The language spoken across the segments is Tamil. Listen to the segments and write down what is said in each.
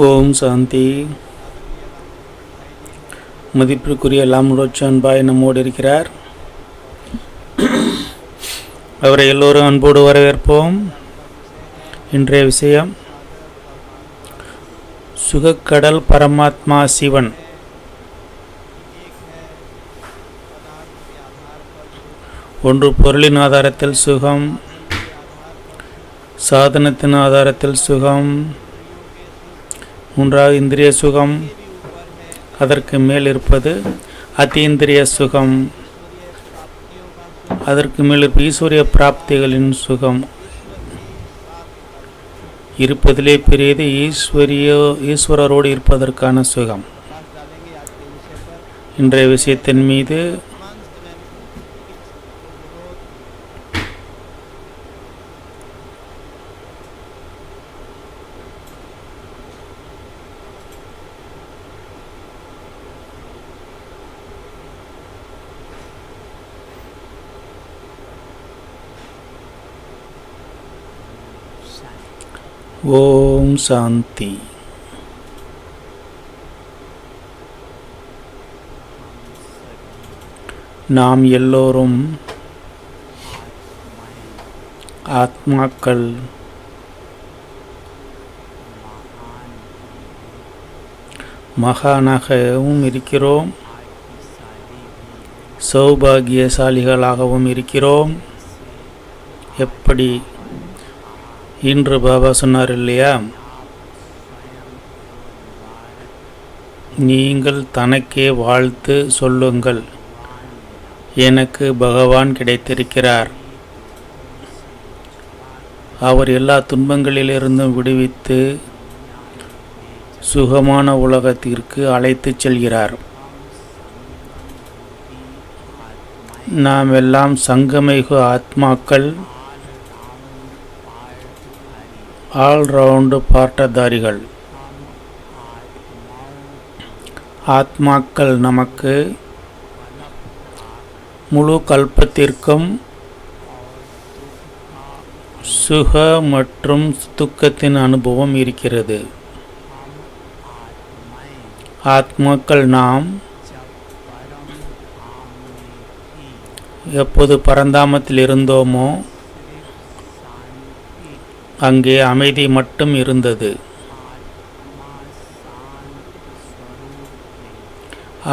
ஓம் சாந்தி. மதிப்பிற்குரிய லாம்லோச்சான்பாய் நம்மோடு இருக்கிறார். அவரை எல்லோரும் அன்போடு வரவேற்போம். இன்றைய விஷயம் சுகக்கடல் பரமாத்மா சிவன். ஒன்று பொருளின் ஆதாரத்தில் சுகம், சாதனத்தின் ஆதாரத்தில் சுகம், மூன்றாவது இந்திரிய சுகம், அதற்கு மேல் இருப்பது அத்தீந்திரிய சுகம், அதற்கு மேல் இருப்பது ஈஸ்வரிய பிராப்திகளின் சுகம். இருப்பதிலே பெரியது ஈஸ்வரரோடு இருப்பதற்கான சுகம். இன்றைய விஷயத்தின் மீது ஓம் சாந்தி. நாம் எல்லோரும் ஆத்மாக்கள். மகானாகவும் இருக்கிறோம், சௌபாகியசாலிகளாகவும் இருக்கிறோம். எப்படி இன்று பாபா சொன்னார் இல்லையா, நீங்கள் தனக்கே வாழ்த்து சொல்லுங்கள், எனக்கு பகவான் கிடைத்திருக்கிறார். அவர் எல்லா துன்பங்களிலிருந்தும் விடுவித்து சுகமான உலகத்திற்கு அழைத்து செல்கிறார். நாம் எல்லாம் சங்கமயுக ஆத்மாக்கள், ஆல்ரவுண்டு பாட்டதாரிகள். ஆத்மாக்கள் நமக்கு முழு கல்பத்திற்கும் சுக மற்றும் துக்கத்தின் அனுபவம் இருக்கிறது. ஆத்மாக்கள் நாம் எப்போது பரந்தாமத்தில் இருந்தோமோ அங்கே அமைதி மட்டும் இருந்தது.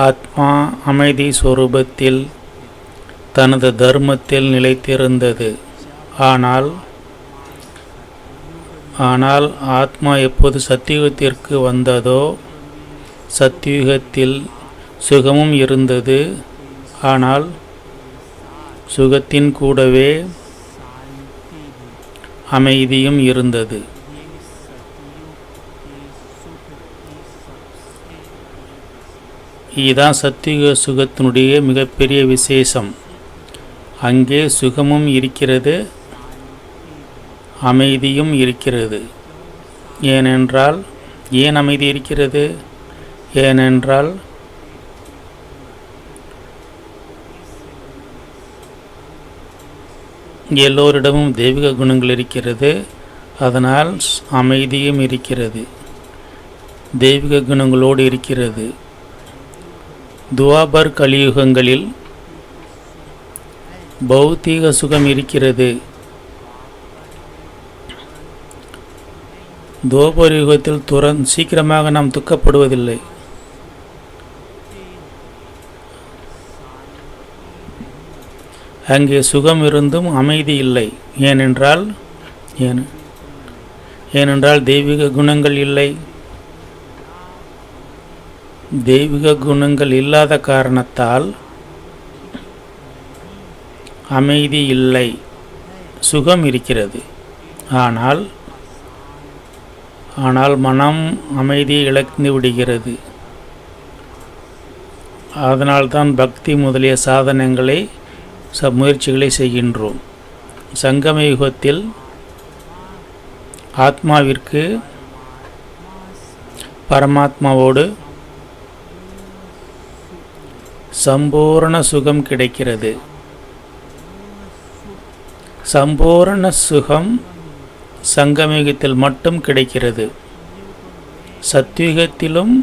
ஆத்மா அமைதி சொரூபத்தில் தனது தர்மத்தில் நிலைத்திருந்தது. ஆனால் ஆத்மா எப்போது சத்தியுகத்திற்கு வந்ததோ, சத்தியுகத்தில் சுகமும் இருந்தது. ஆனால் சுகத்தின் கூடவே அமைதியும் இருந்தது. இதுதான் சத்தியுக சுகத்தினுடைய மிகப்பெரிய விசேஷம். அங்கே சுகமும் இருக்கிறது, அமைதியும் இருக்கிறது. ஏன் அமைதி இருக்கிறது? ஏனென்றால் எல்லோரிடமும் தெய்வீக குணங்கள் இருக்கிறது, அதனால் அமைதியும் இருக்கிறது, தெய்வீக குணங்களோடு இருக்கிறது. துவாபர் கலியுகங்களில் பௌத்தீக சுகம் இருக்கிறது. துவாபர் யுகத்தில் சீக்கிரமாக நாம் துக்கப்படுவதில்லை. அங்கே சுகம் இருந்தும் அமைதி இல்லை. ஏனென்றால் தெய்வீக குணங்கள் இல்லை. தெய்வீக குணங்கள் இல்லாத காரணத்தால் அமைதி இல்லை. சுகம் இருக்கிறது, ஆனால் மனம் அமைதியை இழந்து விடுகிறது. அதனால்தான் பக்தி முதலிய சாதனங்களை முயற்சிகளை செய்கின்றோம். சங்கம யுகத்தில் ஆத்மாவிற்கு பரமாத்மாவோடு சம்பூர்ண சுகம் கிடைக்கிறது. சம்பூரண சுகம் சங்கமயுகத்தில் மட்டும் கிடைக்கிறது. சத்யுகத்திலும்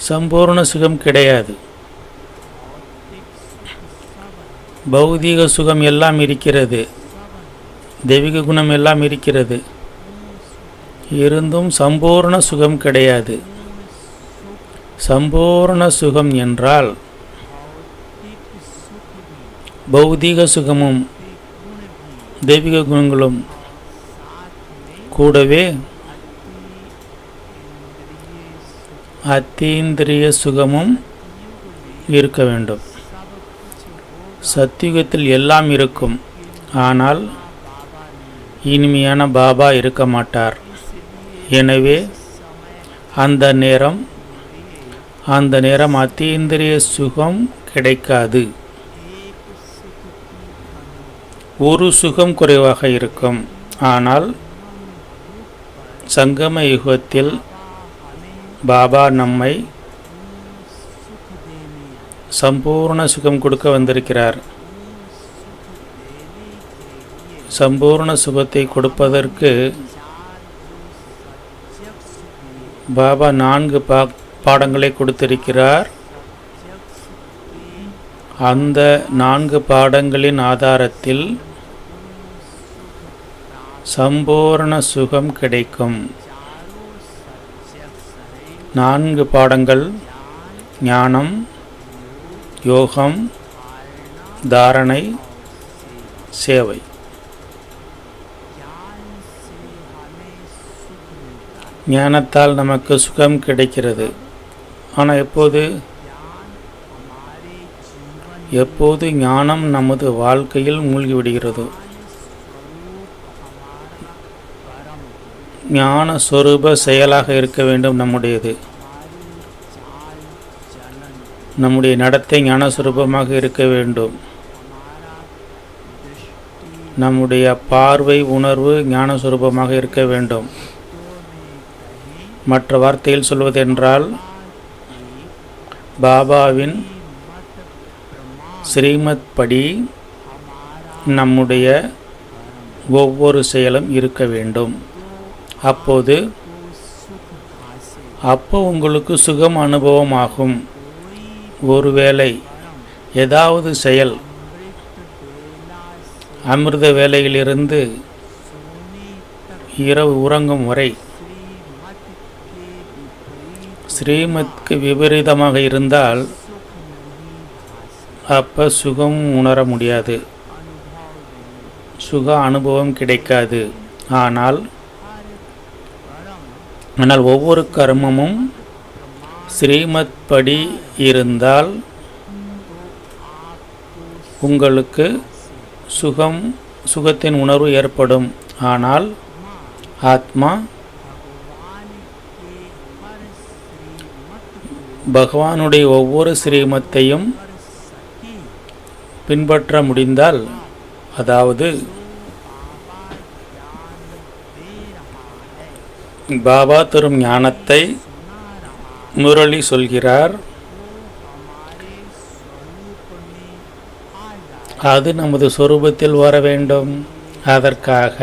சம்பூர்ண சுகம் கிடையாது. பௌதீக சுகம் எல்லாம் இருக்கிறது, தெய்வீக குணம் எல்லாம் இருக்கிறது, இருந்தும் சம்பூர்ண சுகம் கிடையாது. சம்பூர்ண சுகம் என்றால் பௌதீக சுகமும் தெய்வீக குணங்களும் கூடவே அத்தீந்திரிய சுகமும் இருக்க வேண்டும். சத்யுகத்தில் எல்லாம் இருக்கும், ஆனால் இனிமையான பாபா இருக்க மாட்டார். எனவே அந்த நேரம் அத்தீந்திரிய சுகம் கிடைக்காது. ஒரு சுகம் குறைவாக இருக்கும். ஆனால் சங்கம யுகத்தில் பாபா நம்மை சம்பூர்ண சுகம் கொடுக்க வந்திருக்கிறார். சம்பூர்ண சுகத்தை கொடுப்பதற்கு பாபா 4 பாடங்களை கொடுத்திருக்கிறார். அந்த 4 பாடங்களின் ஆதாரத்தில் சம்பூர்ண சுகம் கிடைக்கும். 4 பாடங்கள்: ஞானம், யோகம், தாரணை, சேவை. ஞானத்தால் நமக்கு சுகம் கிடைக்கிறது. ஆனால் எப்போது ஞானம் நமது வாழ்க்கையில் மூழ்கிவிடுகிறதோ, ஞான சொரூப செயலாக இருக்க வேண்டும். நம்முடைய நடத்தை ஞான சொரூபமாக இருக்க வேண்டும். நம்முடைய பார்வை, உணர்வு ஞான சொரூபமாக இருக்க வேண்டும். மற்ற வார்த்தையில் சொல்வதென்றால், பாபாவின் ஸ்ரீமத் படி நம்முடைய ஒவ்வொரு செயலும் இருக்க வேண்டும். அப்போ உங்களுக்கு சுகம் அனுபவமாகும். ஒருவேளை ஏதாவது செயல் அமிர்த வேளையிலிருந்து இரவு உறங்கும் வரை ஸ்ரீமத்க்கு விபரீதமாக இருந்தால் அப்போ சுகம் உணர முடியாது, சுக அனுபவம் கிடைக்காது. ஆனால் ஒவ்வொரு கர்மமும் ஸ்ரீமத் படி இருந்தால் உங்களுக்கு சுகத்தின் உணர்வு ஏற்படும். ஆனால் ஆத்மா பகவானுடைய ஒவ்வொரு ஸ்ரீமத்தையும் பின்பற்ற முடிந்தால், அதாவது பாபா தரும் ஞானத்தை முரளி சொல்கிறார், அது நமது சொரூபத்தில் வர வேண்டும். அதற்காக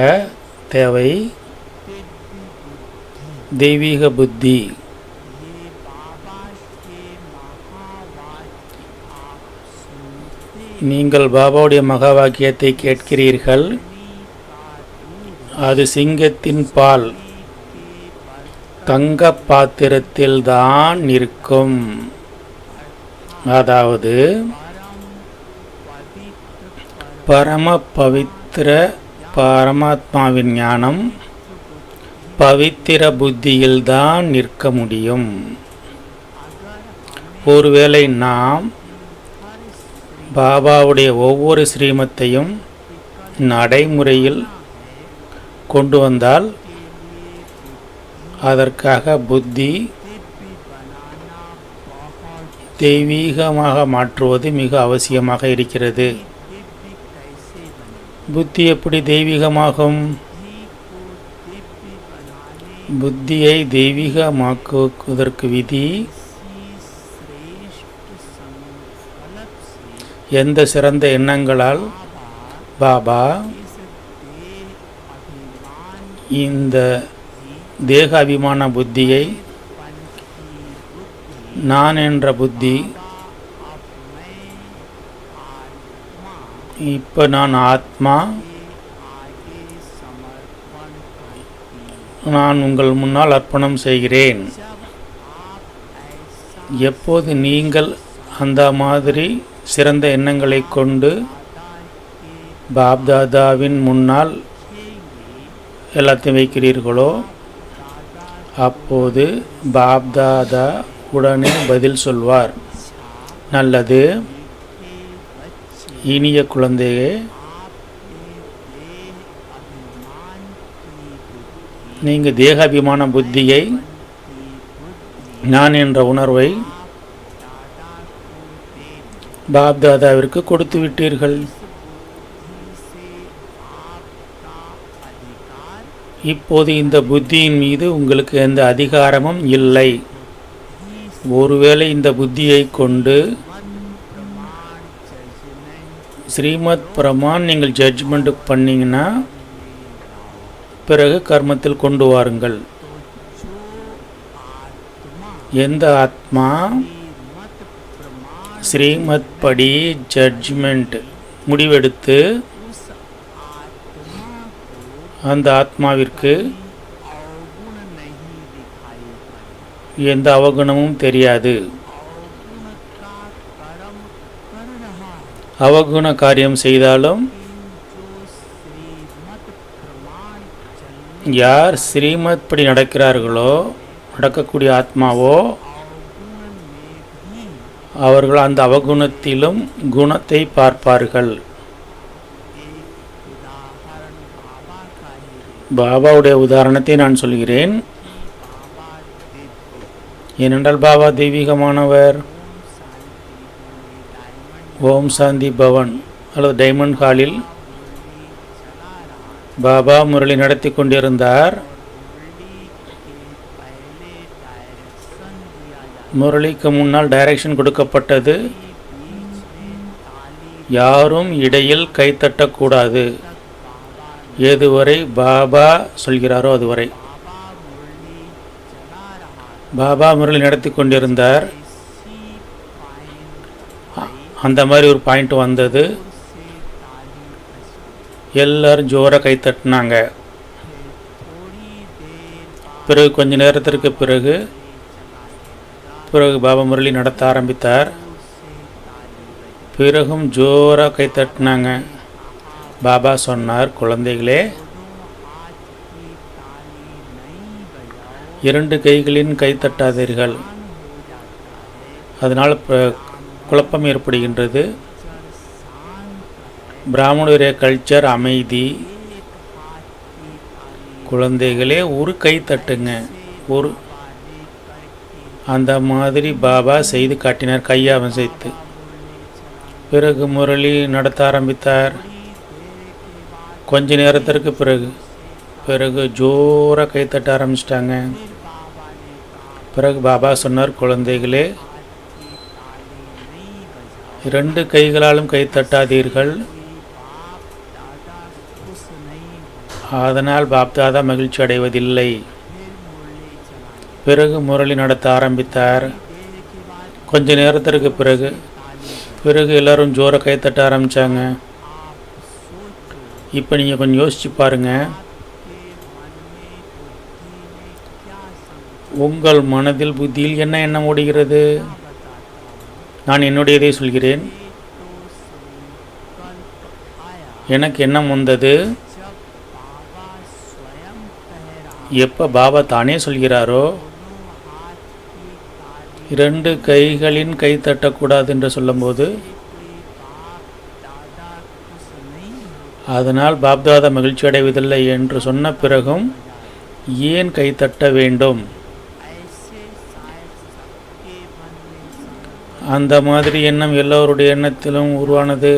தேவை தெய்வீக புத்தி. நீங்கள் பாபாவுடைய மகா வாக்கியத்தை கேட்கிறீர்கள். அது சிங்கத்தின் பால் தங்க பாத்திரத்தில் தான் இருக்கும். அதாவது பரம பவித்திர பரமாத்மாவின் ஞானம் பவித்திர புத்தியில் தான் நிற்க முடியும். ஒருவேளை நாம் பாபாவுடைய ஒவ்வொரு ஸ்ரீமத்தையும் நடைமுறையில் கொண்டு வந்தால், அதற்காக புத்தி தெய்வீகமாக மாற்றுவது மிக அவசியமாக இருக்கிறது. புத்தி எப்படி தெய்வீகமாகும்? புத்தியை தெய்வீகமாக்குவதற்கு விதி எந்த சிறந்த எண்ணங்களால் பாபா இந்த தேக அபிமான புத்தியை நான் என்ற புத்தி இப்போ நான் ஆத்மா, நான் உங்கள் முன்னால் அர்ப்பணம் செய்கிறேன். எப்போது நீங்கள் அந்த மாதிரி சிறந்த எண்ணங்களை கொண்டு பாப்தாதாவின் முன்னால் எல்லாத்தையும் வைக்கிறீர்களோ, அப்போது பாப்தாதா உடனே பதில் சொல்வார், நல்லது இனிய குழந்தையே, நீங்கள் தேகாபிமான புத்தியை நான் என்ற உணர்வை பாப்தாதாவிற்கு கொடுத்து விட்டீர்கள். இப்போது இந்த புத்தியின் மீது உங்களுக்கு எந்த அதிகாரமும் இல்லை. ஒருவேளை இந்த புத்தியை கொண்டு ஸ்ரீமத் பிரமான் நீங்கள் ஜட்ஜ்மெண்ட் பண்ணிங்கன்னா பிறகு கர்மத்தில் கொண்டு வாருங்கள். எந்த ஆத்மா ஸ்ரீமத் படி ஜட்ஜ்மெண்ட் முடிவெடுத்து அந்த ஆத்மாவிற்கு எந்த அவகுணமும் தெரியாது, அவகுண காரியம் செய்தாலும் யார் ஸ்ரீமத் படி நடக்கிறார்களோ, நடக்கக்கூடிய ஆத்மாவோ, அவர்கள் அந்த அவகுணத்திலும் குணத்தை பார்ப்பார்கள். பாபாவுடைய உதாரணத்தை நான் சொல்கிறேன். ஏனென்றால் பாபா தெய்வீகமானவர். ஓம் சாந்தி பவன் அல்லது டைமண்ட் ஹாலில் பாபா முரளி நடத்தி கொண்டிருந்தார். முரளிக்கு முன்னால் டைரக்ஷன் கொடுக்கப்பட்டது, யாரும் இடையில் கைத்தட்டக்கூடாது. எதுவரை பாபா சொல்கிறாரோ அதுவரை. பாபா முரளி நடத்தி கொண்டிருந்தார். அந்த மாதிரி ஒரு பாயிண்ட் வந்தது. எல்லாரும் ஜோராக கைத்தட்டினாங்க. பிறகு கொஞ்ச நேரத்திற்கு பிறகு பாபா முரளி நடத்த ஆரம்பித்தார். பிறகும் ஜோராக கைத்தட்டினாங்க. பாபா சொன்னார், குழந்தைகளே, 2 கைகளின் கைத்தட்டாதீர்கள், அதனால் குழப்பம் ஏற்படுகின்றது. பிராமணருடைய கல்ச்சர் அமைதி. குழந்தைகளே, ஒரு கை தட்டுங்க. ஒரு அந்த மாதிரி பாபா செய்து காட்டினார், கையாவன் செய்து. பிறகு முரளி நடத்த ஆரம்பித்தார். கொஞ்ச நேரத்திற்கு பிறகு ஜோராக கைத்தட்ட ஆரம்பிச்சிட்டாங்க. பிறகு பாபா சொன்னார், குழந்தைகளே, 2 கைகளாலும் கைத்தட்டாதீர்கள், அதனால் பாப்தாதா மகிழ்ச்சி அடைவதில்லை. பிறகு முரளி நடத்த ஆரம்பித்தார். கொஞ்ச நேரத்திற்கு பிறகு எல்லாரும் ஜோராக கைத்தட்ட ஆரம்பித்தாங்க. இப்போ நீங்கள் கொஞ்சம் யோசிச்சு பாருங்கள், உங்கள் மனதில் புத்தியில் என்ன எண்ணம் ஓடுகிறது? நான் என்னுடையதை சொல்கிறேன். எனக்கு எண்ணம் வந்தது, எப்போ பாபா தானே சொல்கிறாரோ 2 கைகளின் கை தட்டக்கூடாது என்று சொல்லும்போது, அதனால் பாப்தாதா மகிழ்ச்சி அடைவதில்லை என்று சொன்ன பிறகும் ஏன் கைத்தட்ட வேண்டும்? அந்த மாதிரி எண்ணம் எல்லோருடைய எண்ணத்திலும் உருவானது.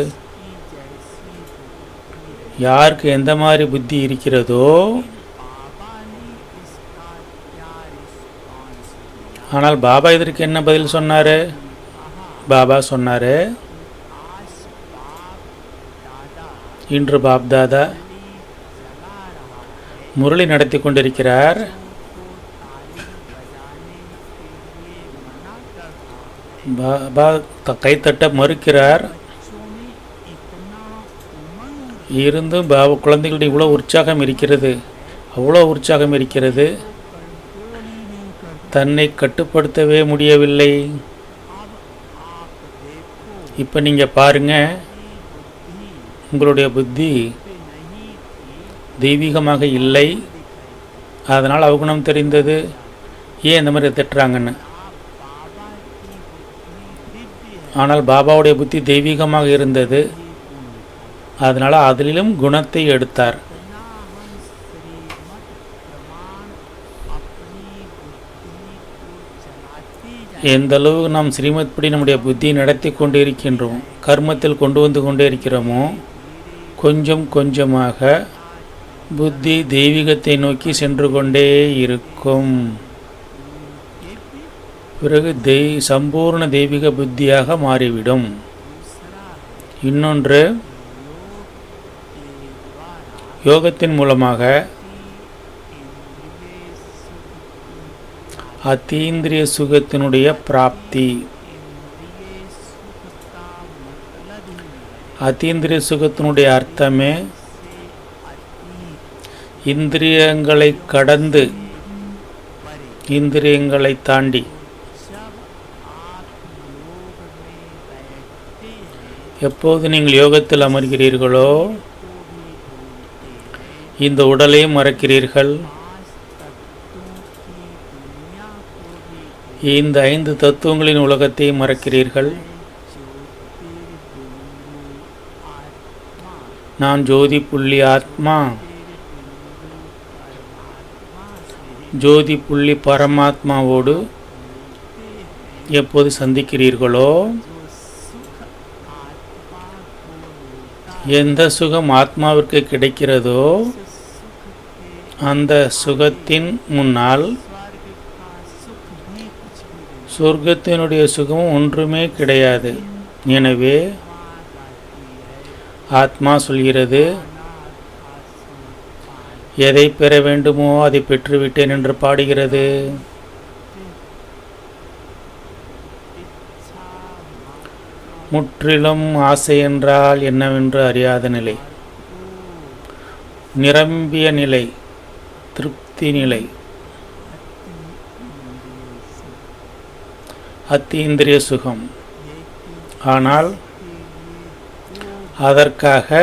யாருக்கு எந்த மாதிரி புத்தி இருக்கிறதோ, ஆனால் பாபா இதற்கு என்ன பதில் சொன்னார்? பாபா சொன்னார், இன்று பாப்தாதா முரளி நடத்தி கொண்டிருக்கிறார். பாபா கைத்தட்ட மறுக்கிறார். இருந்தும் பாபா குழந்தைகளுடைய இவ்வளோ உற்சாகம் இருக்கிறது, அவ்வளோ உற்சாகம் இருக்கிறது, தன்னை கட்டுப்படுத்தவே முடியவில்லை. இப்போ நீங்கள் பாருங்கள், உங்களுடைய புத்தி தெய்வீகமாக இல்லை. அதனால் அவகுணம் தெரிந்தது. ஏன் இந்த மாதிரி திட்டுறாங்கன்னு. ஆனால் பாபாவுடைய புத்தி தெய்வீகமாக இருந்தது. அதனால் அதிலும் குணத்தை எடுத்தார். எந்த அளவு நாம் ஸ்ரீமத் படி நம்முடைய புத்தியை நடத்தி கொண்டு இருக்கின்றோம், கர்மத்தில் கொண்டு வந்து கொண்டே இருக்கிறோமோ, கொஞ்சம் கொஞ்சமாக புத்தி தெய்வீகத்தை நோக்கி சென்று கொண்டே இருக்கும். பிறகு சம்பூர்ண தெய்வீக புத்தியாக மாறிவிடும். இன்னொன்று, யோகத்தின் மூலமாக அத்தீந்திரிய சுகத்தினுடைய பிராப்தி. அத்தீந்திரிய சுகத்தினுடைய அர்த்தமே இந்திரியங்களை கடந்து, இந்திரியங்களை தாண்டி. எப்போது நீங்கள் யோகத்தில் அமர்கிறீர்களோ இந்த உடலையும் மறக்கிறீர்கள். இந்த 5 தத்துவங்களின் உலகத்தையும் மறக்கிறீர்கள். நான் ஜோதி புள்ளி ஆத்மா, ஜோதி புள்ளி பரமாத்மாவோடு எப்போது சந்திக்கிறீர்களோ, எந்த சுகம் ஆத்மாவிற்கு கிடைக்கிறதோ அந்த சுகத்தின் முன்னால் சொர்க்கத்தினுடைய சுகம் ஒன்றுமே கிடையாது. எனவே ஆத்மா சொல்கிறது, எதை பெற வேண்டுமோ அதை பெற்றுவிட்டேன் என்று பாடுகிறது. முற்றிலும் ஆசை என்றால் என்னவென்று அறியாத நிலை, நிரம்பிய நிலை, திருப்தி நிலை, அத்தீந்திரிய சுகம். ஆனால் அதற்காக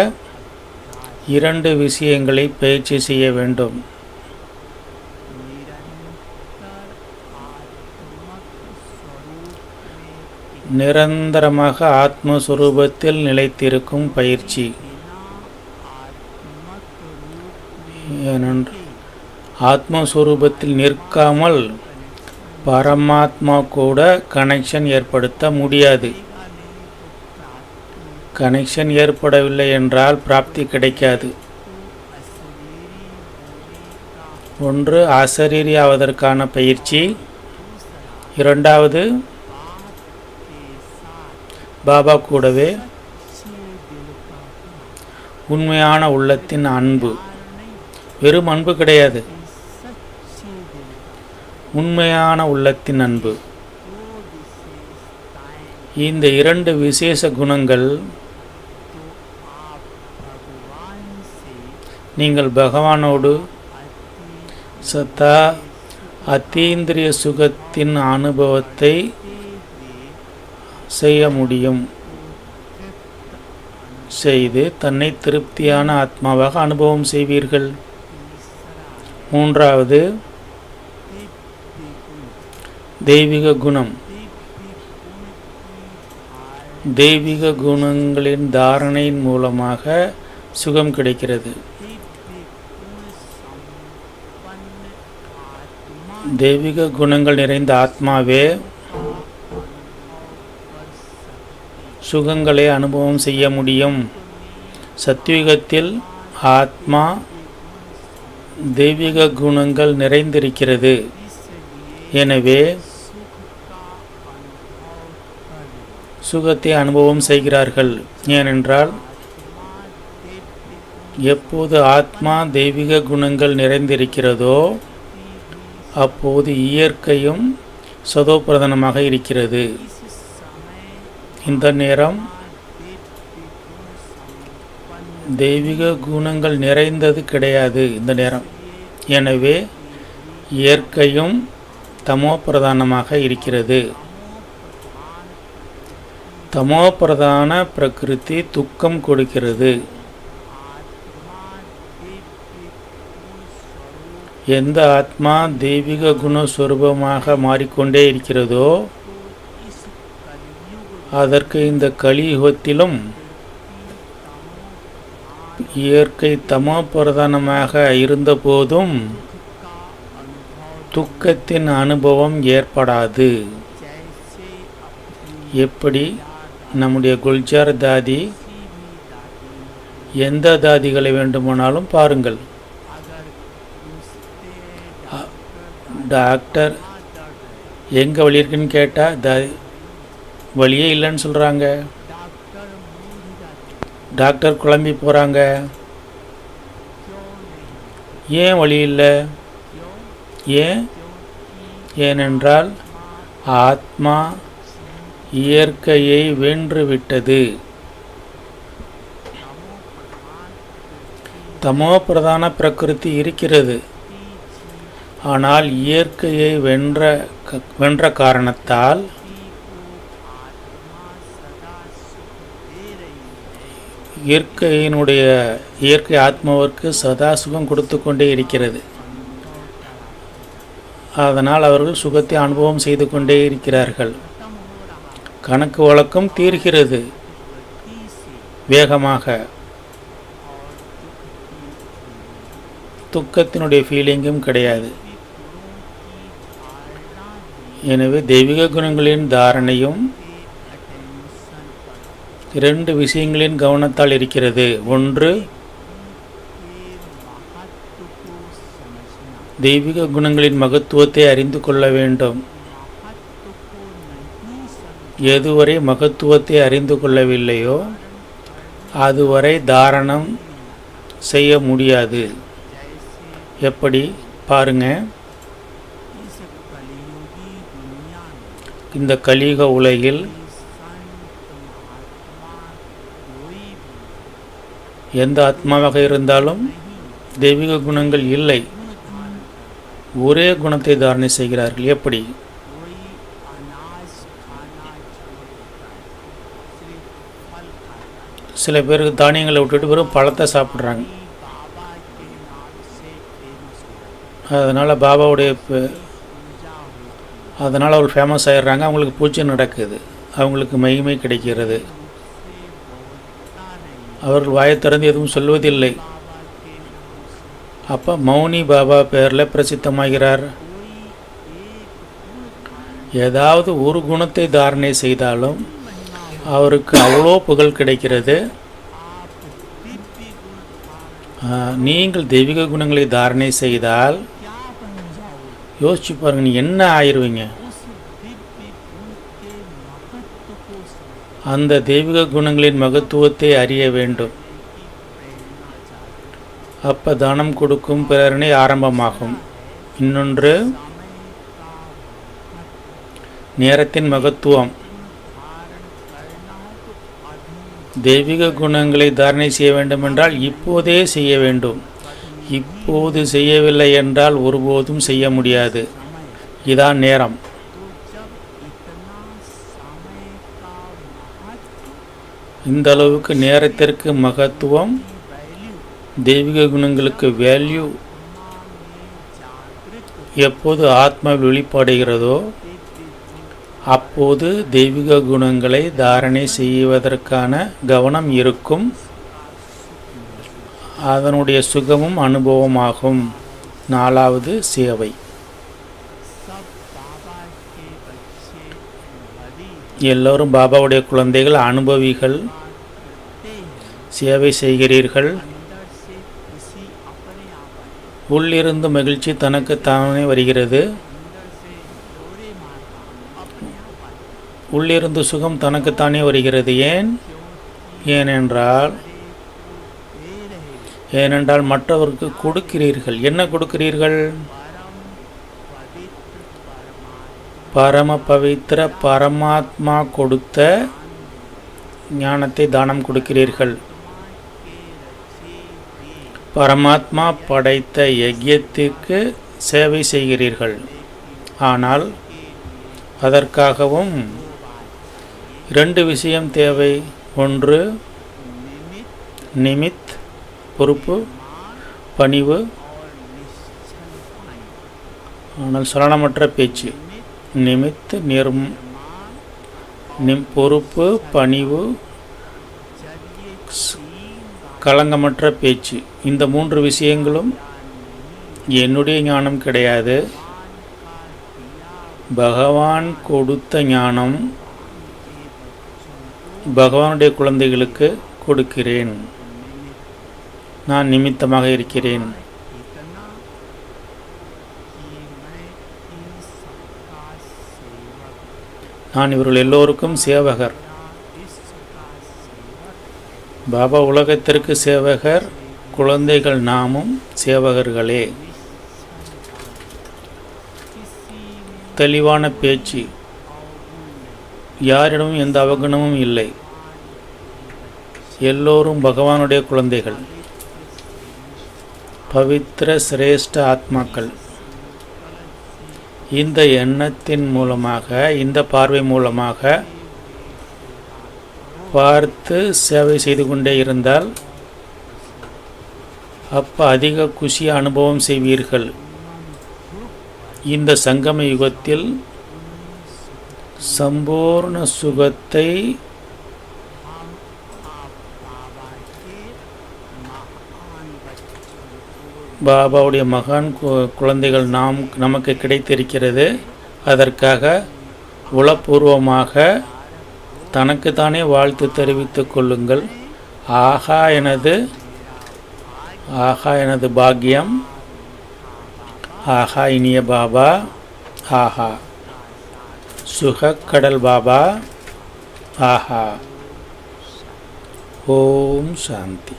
2 விஷயங்களை பயிற்சி செய்ய வேண்டும். நிரந்தரமாக ஆத்மஸ்வரூபத்தில் நிலைத்திருக்கும் பயிற்சி. ஏனென்றால் ஆத்மஸ்வரூபத்தில் நிற்காமல் பரமாத்மா கூட கனெக்ஷன் ஏற்படுத்த முடியாது. கனெக்ஷன் ஏற்படவில்லை என்றால் பிராப்தி கிடைக்காது. ஒன்று அசரீரி ஆவதற்கான பயிற்சி, இரண்டாவது பாபா கூடவே உண்மையான உள்ளத்தின் அன்பு. வெறும் அன்பு கிடையாது, உண்மையான உள்ளத்தின் அன்பு. இந்த 2 விசேஷ குணங்கள் நீங்கள் பகவானோடு சத்தா அத்தீந்திரிய சுகத்தின் அனுபவத்தை செய்ய முடியும். செய்து தன்னை திருப்தியான ஆத்மாவாக அனுபவம் செய்வீர்கள். மூன்றாவது தெய்வீக குணம். தெய்வீக குணங்களின் தாரணையின் மூலமாக சுகம் கிடைக்கிறது. தெய்வீக குணங்கள் நிறைந்த ஆத்மாவே சுகங்களை அனுபவம் செய்ய முடியும். சத்யுகத்தில் ஆத்மா தெய்வீக குணங்கள் நிறைந்திருக்கிறது. எனவே சுகத்தை அனுபவம் செய்கிறார்கள். ஏனென்றால் எப்போது ஆத்மா தெய்வீக குணங்கள் நிறைந்திருக்கிறதோ அப்போது இயற்கையும் சதோப்பிரதானமாக இருக்கிறது. இந்த நேரம் தெய்வீக குணங்கள் நிறைந்தது கிடையாது இந்த நேரம். எனவே இயற்கையும் தமோ பிரதானமாக இருக்கிறது. தமோ பிரதான பிரகிருதி துக்கம் கொடுக்கிறது. எந்த ஆத்மா தெய்வீக குணஸ்வரூபமாக மாறிக்கொண்டே இருக்கிறதோ அதற்கு இந்த கலியுகத்திலும் இயற்கை தமோ பிரதானமாக இருந்தபோதும் துக்கத்தின் அனுபவம் ஏற்படாது. எப்படி நம்முடைய குல்ஜார் தாதி எந்த தாதிகளை வேண்டுமானாலும் பாருங்கள். டாக்டர் எங்கே வலி இருக்குன்னு கேட்டால் வலியே இல்லைன்னு சொல்கிறாங்க. டாக்டர் குழம்பி போகிறாங்க. ஏன் வலி இல்லை? ஏனென்றால் ஆத்மா இயற்கையை வென்றுவிட்டது. தமோ பிரதான பிரகிருதி இருக்கிறது. ஆனால் இயற்கையை வென்ற காரணத்தால் இயற்கை ஆத்மாவிற்கு சதா சுகம் கொடுத்து கொண்டே இருக்கிறது. அதனால் அவர்கள் சுகத்தை அனுபவம் செய்து கொண்டே இருக்கிறார்கள். கணக்கு வழக்கம் தீர்கிறது வேகமாக. துக்கத்தினுடைய ஃபீலிங்கும் கிடையாது. எனவே தெய்வீக குணங்களின் தாரணையும் இரண்டு விஷயங்களின் கவனத்தால் இருக்கிறது. ஒன்று, தெய்வீக குணங்களின் மகத்துவத்தை அறிந்து கொள்ள வேண்டும். எதுவரை மகத்துவத்தை அறிந்து கொள்ளவில்லையோ அதுவரை தாரணம் செய்ய முடியாது. எப்படி பாருங்க, இந்த கலியுக உலகில் எந்த ஆத்மாவாக இருந்தாலும் தெய்வீக குணங்கள் இல்லை. ஒரே குணத்தை தாரணை செய்கிறார்கள். எப்படி? சில பேருக்கு தானியங்களை விட்டுட்டு வெறும் பழத்தை சாப்பிட்றாங்க. அதனால் அவர் ஃபேமஸ் ஆகிடுறாங்க. அவங்களுக்கு பூஜை நடக்குது, அவங்களுக்கு மகிமை கிடைக்கிறது. அவர்கள் வாயை திறந்து எதுவும் சொல்வதில்லை. அப்போ மௌனி பாபா பேரில் பிரசித்தமாகிறார். ஏதாவது ஒரு குணத்தை தாரணை செய்தாலும் அவருக்கு அவ்வளோ புகழ் கிடைக்கிறது. நீங்கள் தெய்வீக குணங்களை தாரணை செய்தால் யோசிச்சு பாருங்க, நீ என்ன ஆயிடுவீங்க. அந்த தெய்வீக குணங்களின் மகத்துவத்தை அறிய வேண்டும். அப்போ தானம் கொடுக்கும் பிரேரணை ஆரம்பமாகும். இன்னொன்று, நேரத்தின் மகத்துவம். தெய்வீக குணங்களை தாரணை செய்ய வேண்டுமென்றால் இப்போதே செய்ய வேண்டும். இப்போது செய்யவில்லை என்றால் ஒருபோதும் செய்ய முடியாது. இதான் நேரம். இந்த அளவுக்கு நேரத்திற்கு மகத்துவம், தெய்வீக குணங்களுக்கு வேல்யூ எப்போது ஆத்மா வெளிப்பாடுகிறதோ அப்போது தெய்வீக குணங்களை தாரணை செய்வதற்கான கவனம் இருக்கும். அதனுடைய சுகமும் அனுபவமாகும். 4வது, சேவை. எல்லோரும் பாபாவுடைய குழந்தைகள், அனுபவிகள். சேவை செய்கிறீர்கள். உள்ளிருந்து மகிழ்ச்சி தனக்கு தானே வருகிறது. உள்ளிருந்து சுகம் தனக்குத்தானே வருகிறது. ஏனென்றால் மற்றவருக்கு கொடுக்கிறீர்கள். என்ன கொடுக்கிறீர்கள்? பரம பவித்திர பரமாத்மா கொடுத்த ஞானத்தை தானம் கொடுக்கிறீர்கள். பரமாத்மா படைத்த யஜ்யத்திற்கு சேவை செய்கிறீர்கள். ஆனால் அதற்காகவும் 2 விஷயம் தேவை. ஒன்று நிமித், பொறுப்பு, பணிவு, ஆனால் சலனமற்ற பேச்சு. நிமித், பொறுப்பு, பணிவு, களங்கமற்ற பேச்சு. இந்த 3 விஷயங்களும் என்னுடைய ஞானம் கிடையாது. பகவான் கொடுத்த ஞானம் பகவானுடைய குழந்தைகளுக்கு கொடுக்கிறேன். நான் நிமித்தமாக இருக்கிறேன். நான் இவர்கள் எல்லோருக்கும் சேவகர். பாபா உலகத்திற்கு சேவகர். குழந்தைகள் நாமும் சேவகர்களே. தெளிவான பேச்சு. யாரிடமும் எந்த அவகுணமும் இல்லை. எல்லோரும் பகவானுடைய குழந்தைகள், பவித்திர சிரேஷ்ட ஆத்மாக்கள். இந்த எண்ணத்தின் மூலமாக, இந்த பார்வை மூலமாக பார்த்து சேவை செய்து கொண்டே இருந்தால் அப்போ அதிக குஷியை அனுபவம் செய்வீர்கள். இந்த சங்கம யுகத்தில் சம்பூர்ண சுகத்தை பாபாவுடைய மகான் குழந்தைகள் நமக்கு கிடைத்திருக்கிறது. அதற்காக உளப்பூர்வமாக தனக்குத்தானே வாழ்த்து தெரிவித்துக் கொள்ளுங்கள். ஆஹா எனது பாக்கியம், ஆஹா இனிய பாபா, ஆஹா சுகக்கடல் பாபா, ஆஹா. ஓம் சாந்தி.